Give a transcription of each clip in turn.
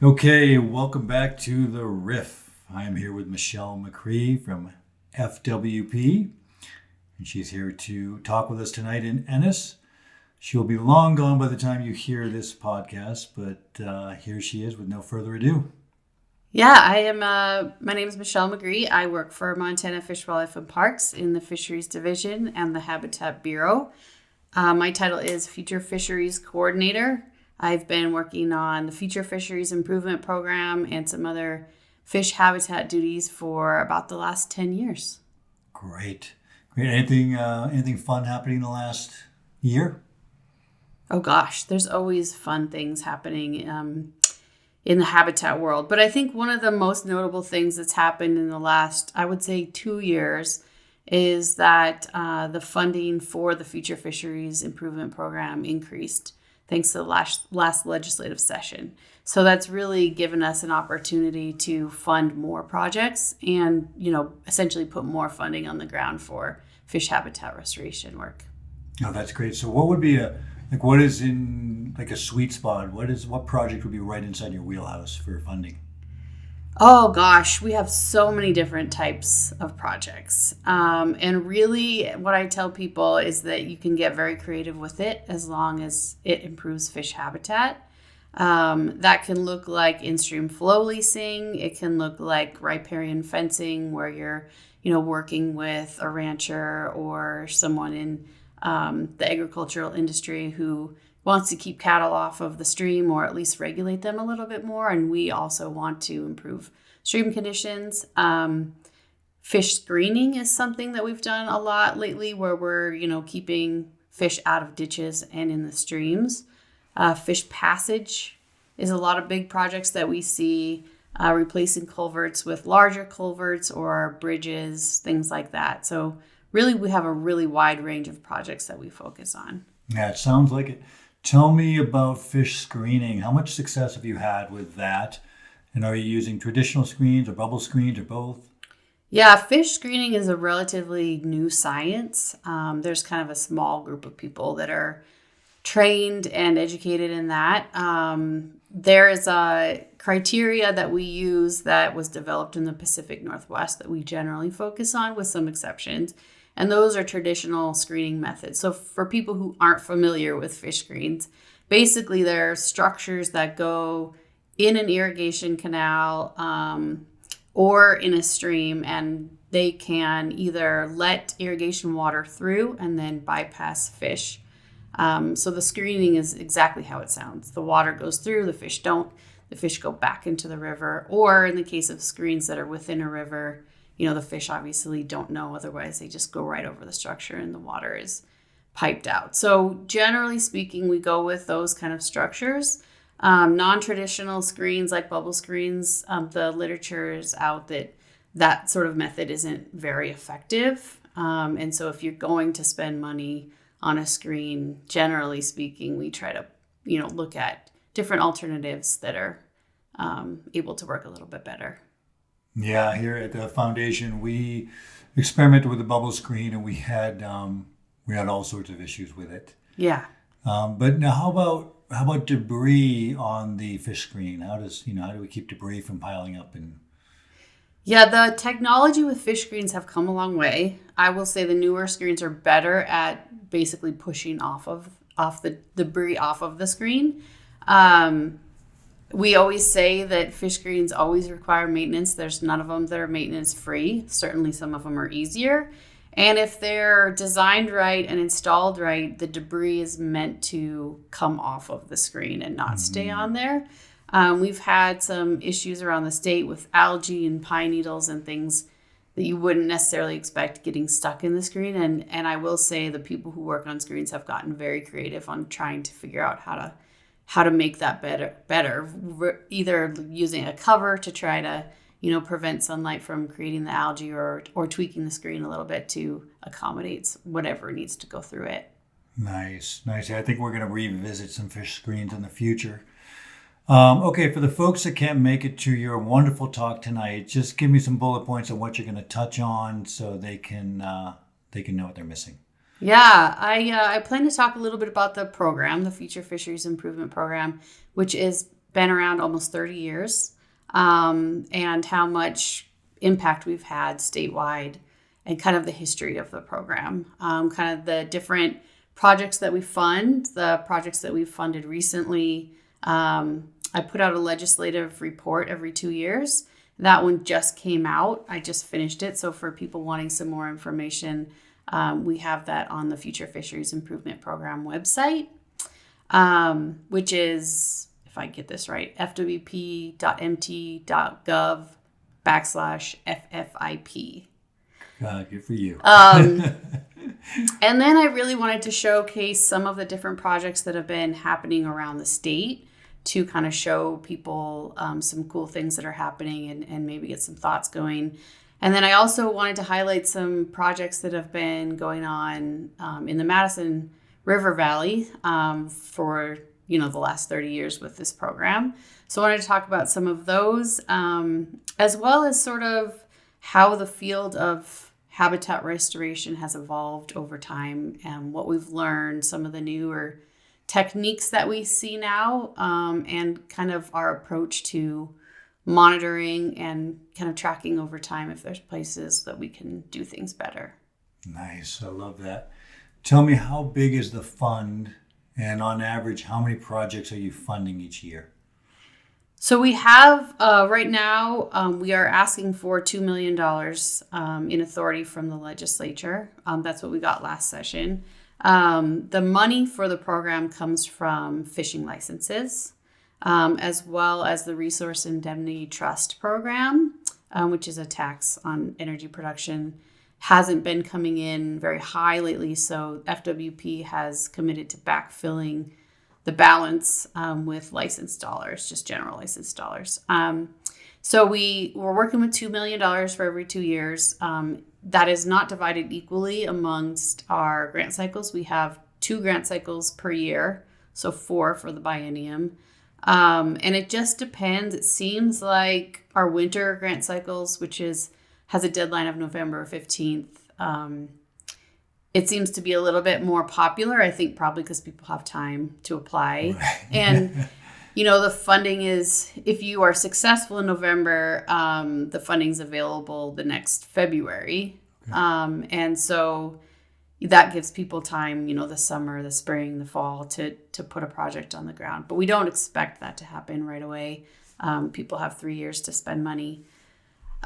Okay, welcome back to the Riff. I am here with Michelle McGree from FWP, and she's here to talk with us tonight in Ennis. She'll be long gone by the time you hear this podcast, but here she is with no further ado. Yeah, I am. My name is Michelle McGree. I work for Montana Fish, Wildlife, and Parks in the Fisheries Division and the Habitat Bureau. My title is Future Fisheries Coordinator. I've been working on the Future Fisheries Improvement Program and some other fish habitat duties for about the last 10 years. Great. Anything fun happening in the last year? Oh gosh, there's always fun things happening in the habitat world. But I think one of the most notable things that's happened in the last, I would say, 2 years is that the funding for the Future Fisheries Improvement Program increased thanks to the last legislative session. So that's really given us an opportunity to fund more projects and, essentially put more funding on the ground for fish habitat restoration work. Oh, that's great. So what would be what is in like a sweet spot? What project would be right inside your wheelhouse for funding? Oh gosh, we have so many different types of projects. And really, what I tell people is that you can get very creative with it as long as it improves fish habitat. That can look like in-stream flow leasing. It can look like riparian fencing, where you're, working with a rancher or someone in the agricultural industry who wants to keep cattle off of the stream or at least regulate them a little bit more. And we also want to improve stream conditions. Fish screening is something that we've done a lot lately, where we're, keeping fish out of ditches and in the streams. Fish passage is a lot of big projects that we see, replacing culverts with larger culverts or bridges, things like that. So really, we have a really wide range of projects that we focus on. Yeah, it sounds like it. Tell me about fish screening. How much success have you had with that? And are you using traditional screens or bubble screens or both? Yeah, fish screening is a relatively new science. There's kind of a small group of people that are trained and educated in that. There is a criteria that we use that was developed in the Pacific Northwest that we generally focus on, with some exceptions. And those are traditional screening methods. So for people who aren't familiar with fish screens, basically they're structures that go in an irrigation canal or in a stream, and they can either let irrigation water through and then bypass fish. So the screening is exactly how it sounds. The water goes through, the fish don't. The fish go back into the river. Or in the case of screens that are within a river, the fish obviously don't know. Otherwise, they just go right over the structure and the water is piped out. So generally speaking, we go with those kind of structures. Non-traditional screens like bubble screens, the literature is out that sort of method isn't very effective. And so if you're going to spend money on a screen, generally speaking, we try to, look at different alternatives that are able to work a little bit better. Yeah, here at the foundation, we experimented with the bubble screen, and we had all sorts of issues with it. Yeah. But now, how about debris on the fish screen? How do we keep debris from piling up? And Yeah, the technology with fish screens have come a long way. I will say the newer screens are better at basically pushing off the debris off of the screen. We always say that fish screens always require maintenance. There's none of them that are maintenance free. Certainly some of them are easier. And if they're designed right and installed right, the debris is meant to come off of the screen and not stay on there. We've had some issues around the state with algae and pine needles and things that you wouldn't necessarily expect getting stuck in the screen. And I will say the people who work on screens have gotten very creative on trying to figure out how to make that better, either using a cover to try to, prevent sunlight from creating the algae, or tweaking the screen a little bit to accommodate whatever needs to go through it. Nice. I think we're going to revisit some fish screens in the future. Okay, for the folks that can't make it to your wonderful talk tonight, just give me some bullet points on what you're going to touch on so they can know what they're missing. Yeah, I plan to talk a little bit about the program, the Future Fisheries Improvement Program, which is been around almost 30 years, and how much impact we've had statewide, and kind of the history of the program, kind of the different projects that we fund, the projects that we've funded recently. I put out a legislative report every 2 years. That one just came out. I just finished it. So for people wanting some more information, we have that on the Future Fisheries Improvement Program website, which is, if I get this right, fwp.mt.gov/FFIP. Good for you. And then I really wanted to showcase some of the different projects that have been happening around the state to kind of show people some cool things that are happening, and maybe get some thoughts going. And then I also wanted to highlight some projects that have been going on in the Madison River Valley for the last 30 years with this program. So I wanted to talk about some of those, as well as sort of how the field of habitat restoration has evolved over time, and what we've learned, some of the newer techniques that we see now, and kind of our approach to monitoring and kind of tracking over time if there's places that we can do things better. Nice. I love that. Tell me, how big is the fund, and on average, how many projects are you funding each year? So we have, right now, we are asking for $2 million in authority from the legislature. That's what we got last session. The money for the program comes from fishing licenses, as well as the Resource Indemnity Trust Program, which is a tax on energy production. Hasn't been coming in very high lately, so FWP has committed to backfilling the balance with licensed dollars, just general licensed dollars. So we're working with $2 million for every 2 years. That is not divided equally amongst our grant cycles. We have 2 grant cycles per year, so 4 for the biennium. And it just depends. It seems like our winter grant cycles, which has a deadline of November 15th, it seems to be a little bit more popular, I think probably because people have time to apply. Right. And, the funding is, if you are successful in November, the funding's available the next February. Okay. And so that gives people time, the summer, the spring, the fall to put a project on the ground. But we don't expect that to happen right away. People have 3 years to spend money.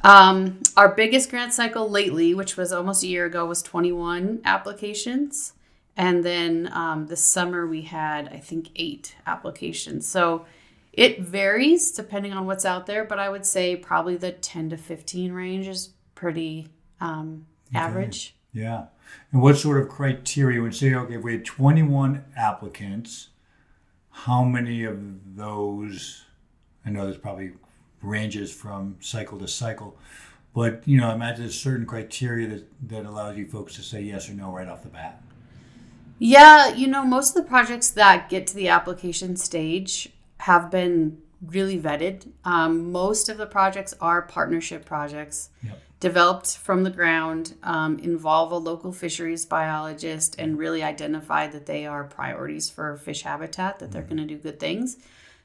Our biggest grant cycle lately, which was almost a year ago, was 21 applications. And then this summer we had, I think, 8 applications. So it varies depending on what's out there, but I would say probably the 10 to 15 range is pretty average. Yeah. And what sort of criteria would say, okay, if we had 21 applicants, how many of those, I know there's probably ranges from cycle to cycle, but I imagine there's certain criteria that allows you folks to say yes or no right off the bat. Yeah, most of the projects that get to the application stage have been really vetted. Most of the projects are partnership projects. Yep. Developed from the ground, involve a local fisheries biologist, and really identify that they are priorities for fish habitat, that they're going to do good things.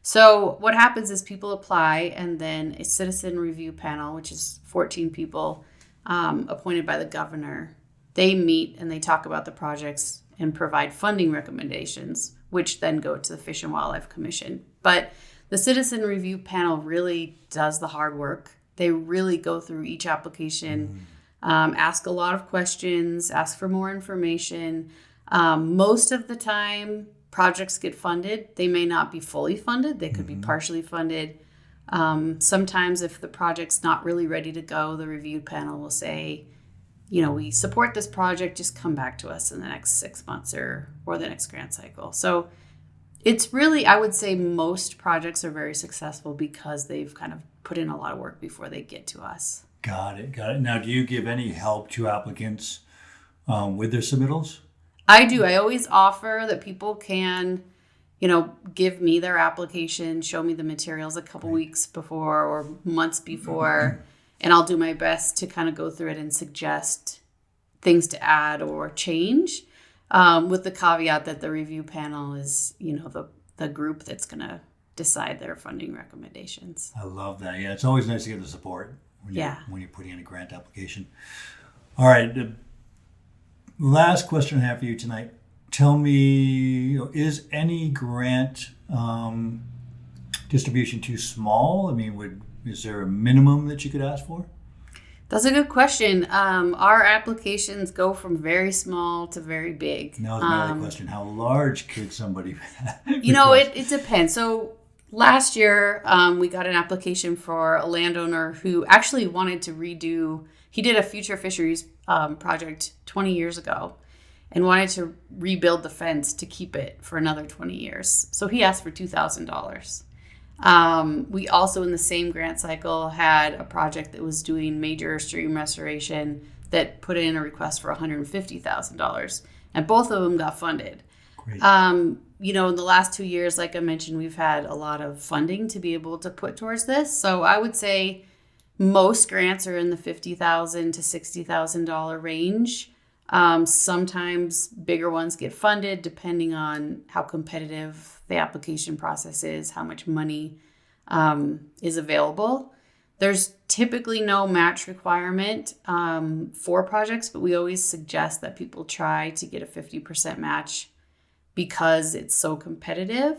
So what happens is people apply, and then a citizen review panel, which is 14 people appointed by the governor, they meet and they talk about the projects and provide funding recommendations, which then go to the Fish and Wildlife Commission. But the citizen review panel really does the hard work. They really go through each application, ask a lot of questions, ask for more information. Most of the time, projects get funded. They may not be fully funded. They could be partially funded. Sometimes if the project's not really ready to go, the review panel will say, we support this project, just come back to us in the next 6 months or the next grant cycle. So it's really, I would say most projects are very successful because they've kind of put in a lot of work before they get to us. Got it. Now, do you give any help to applicants with their submittals? I do. I always offer that people can, give me their application, show me the materials a couple weeks before or months before, and I'll do my best to kind of go through it and suggest things to add or change, with the caveat that the review panel is, the group that's going to Great. decide their funding recommendations. I love that. Yeah, it's always nice to get the support when Yeah. when you're putting in a grant application. All right. The last question I have for you tonight. Tell me, is any grant distribution too small? I mean, is there a minimum that you could ask for? That's a good question. Our applications go from very small to very big. Now, my other question: how large could somebody? It depends. So last year, we got an application for a landowner who actually wanted to redo. He did a Future Fisheries project 20 years ago and wanted to rebuild the fence to keep it for another 20 years. So he asked for $2,000. We also, in the same grant cycle, had a project that was doing major stream restoration that put in a request for $150,000, and both of them got funded. Great. In the last 2 years, like I mentioned, we've had a lot of funding to be able to put towards this. So I would say most grants are in the $50,000 to $60,000 range. Sometimes bigger ones get funded depending on how competitive the application process is, how much money is available. There's typically no match requirement for projects, but we always suggest that people try to get a 50% match because it's so competitive.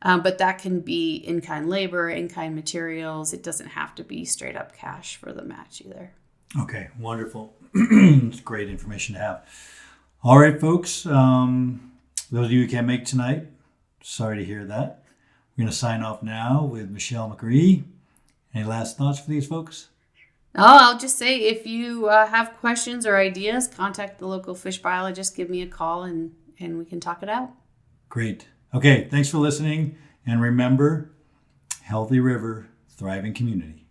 But that can be in-kind labor, in-kind materials. It doesn't have to be straight up cash for the match either. Okay, wonderful. It's great information to have. All right, folks. Those of you who can't make tonight, sorry to hear that. We're going to sign off now with Michelle McGree. Any last thoughts for these folks? I'll just say if you have questions or ideas, contact the local fish biologist, give me a call, and we can talk it out. Great. Okay, thanks for listening. And remember, healthy river, thriving community.